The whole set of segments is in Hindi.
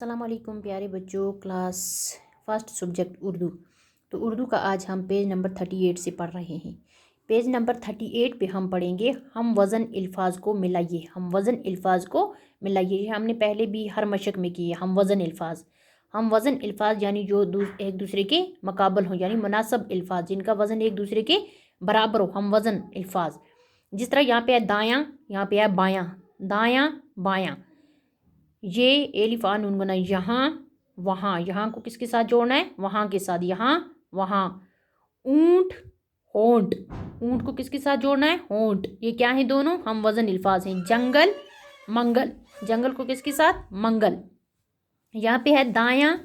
अस्सलाम वालेकुम प्यारे बच्चों। Class first subject Urdu. तो उर्दू का आज हम पेज नंबर 38 से पढ़ रहे हैं। पेज नंबर 38 पे हम पढ़ेंगे हम वज़न अल्फाज को मिलाइए। हम वज़न अल्फाज को मिलाइए, ये हमने पहले भी हर मशक में किए। हम वज़न अल्फाज यानी जो एक दूसरे के मुकाबल हो, यानी मुनासब अल्फाज जिनका वज़न एक दूसरे के बराबर हो, हम वज़न अल्फाज। जिस तरह यहाँ पे है दायाँ, यहाँ पे है बायाँ, दायाँ बायाँ। ये एलिफ आ नून गुना यहाँ वहाँ, यहाँ को किसके साथ जोड़ना है? वहाँ के साथ, यहाँ वहाँ। ऊंट होंठ, ऊंट को किसके साथ जोड़ना है? होंठ। ये क्या है? दोनों हम वज़न अल्फाज हैं। जंगल मंगल, जंगल को किसके साथ? मंगल। यहाँ पे है दायाँ,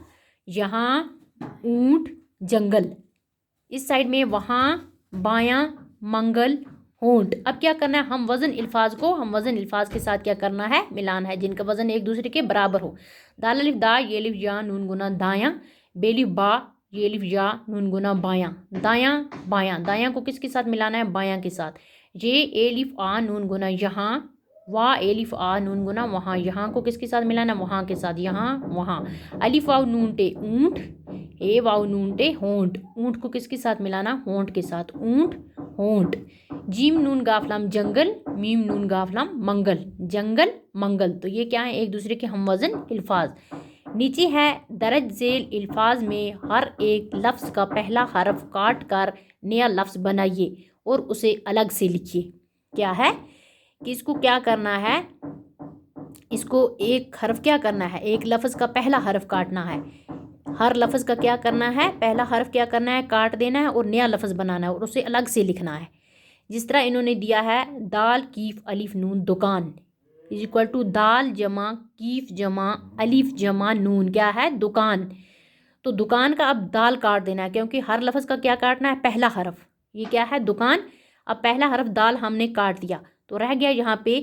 यहाँ ऊंट जंगल, इस साइड में वहाँ बायाँ मंगल होंठ। अब क्या करना है? हम वज़न अल्फाज के साथ क्या करना है? मिलाना है, जिनका वज़न एक दूसरे के बराबर हो। दाल अलिफ दा, ये अलिफ या नून गुना दायाँ, बेलिफ बा, ये अलिफ या नून गुना बायाँ, दायाँ बायाँ। दायाँ को किसके साथ मिलाना है? बायाँ के साथ। ये एलिफ आ नून गुना यहाँ, वाह एलिफ आ नून गुना वहाँ, यहाँ को किसके साथ मिलाना है? वहाँ के साथ, यहाँ वहाँ। अलिफ वाव नून टे ऊंट, ए वाव नून टे होंठ, ऊंट को किसके साथ मिलाना? होंठ के साथ, ऊंट होंठ। जीम नून गाफलाम जंगल, मीम नून गाफलाम मंगल, जंगल मंगल। तो ये क्या है? एक दूसरे के हम वज़न अल्फाज। नीचे है दरज झेल अल्फाज में हर एक लफ्ज़ का पहला हरफ काट कर नया लफ्ज़ बनाइए और उसे अलग से लिखिए। क्या है कि इसको क्या करना है? इसको एक हरफ क्या करना है? एक लफ्ज़ का पहला हरफ काटना है। हर लफ्ज़ का क्या करना है? पहला हरफ क्या करना है? काट देना है और नया लफ्ज़ बनाना है और उसे अलग से लिखना है। जिस तरह इन्होंने दिया है दाल कीफ अलिफ नून दुकान इज इक्वल टू दाल जमा कीफ जमा अलिफ जमा नून, क्या है? दुकान। तो दुकान का अब दाल काट देना है, क्योंकि हर लफ्ज़ का क्या काटना है? पहला हरफ। ये क्या है? दुकान। अब पहला हरफ दाल हमने काट दिया, तो रह गया यहाँ पे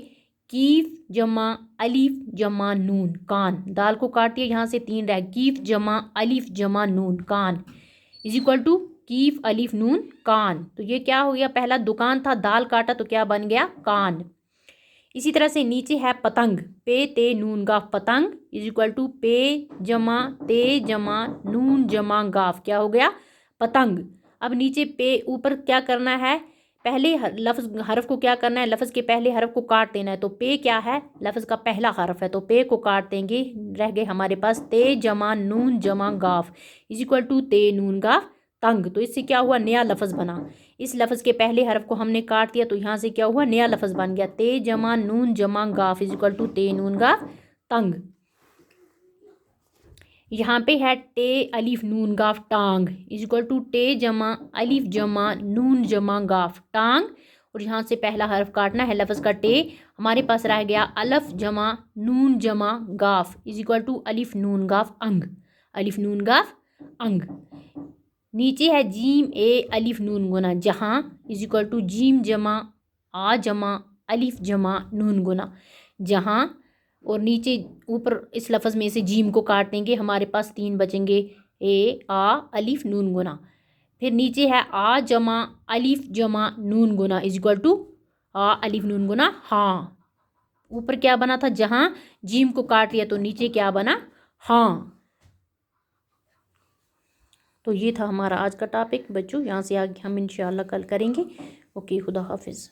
कीफ जमा अलिफ जमा नून कान। दाल को काट दिया, यहाँ से 3 रह, कीफ जमा अलिफ जमा नून कान इज इक्वल टू कीफ अलिफ नून कान। तो ये क्या हो गया? पहला दुकान था, दाल काटा तो क्या बन गया? कान। इसी तरह से नीचे है पतंग, पे ते नून गाफ पतंग इज इक्वल टू पे जमा ते जमा नून जमा गाफ, क्या हो गया? पतंग। अब नीचे पे ऊपर क्या करना है? पहले लफ्ज़ हरफ को क्या करना है? लफ्ज़ के पहले हरफ को काट देना है। तो पे क्या है? लफ्ज़ का पहला हरफ है, तो पे को काट देंगे। रह गए हमारे पास ते जमा नून जमा गाफ इज इक्वल टू ते नून गाफ तंग। तो इससे क्या हुआ? नया लफ्ज़ बना। इस लफ्ज़ के पहले हरफ को हमने काट दिया, तो यहाँ से क्या हुआ? नया लफ्ज़ बन गया। ते जमा नून जमा गाफ इज इक्वल टू ते नून गाफ तंग। यहाँ पे है टे अलिफ नून गाफ टांग इज इक्वल टू टे जमा अलिफ जमा नून जमा गाफ टांग। और यहाँ से पहला हरफ काटना है लफ्ज़ का टे। हमारे पास रह गया अलिफ जमा नून जमा गाफ इज इक्वल टू अलिफ नून गाफ अंग, अलिफ नून गाफ अंग। नीचे है जीम ए अलिफ नून गुना जहाँ इज इक्वल टू जीम जमा आ जमा अलिफ जमा नून गुना जहाँ। और नीचे ऊपर इस लफ्ज़ में से जीम को काट देंगे, हमारे पास 3 बचेंगे, ए आ अलिफ नून गुना। फिर नीचे है आ जमा अलिफ जमा नून गुना इज इक्वल टू आ अलिफ नून गुना हाँ। ऊपर क्या बना था? जहाँ। जीम को काट दिया तो नीचे क्या बना? हाँ। तो ये था हमारा आज का टॉपिक बच्चों। यहाँ से आगे हम इंशाल्लाह कल करेंगे। ओके, खुदा हाफिज़।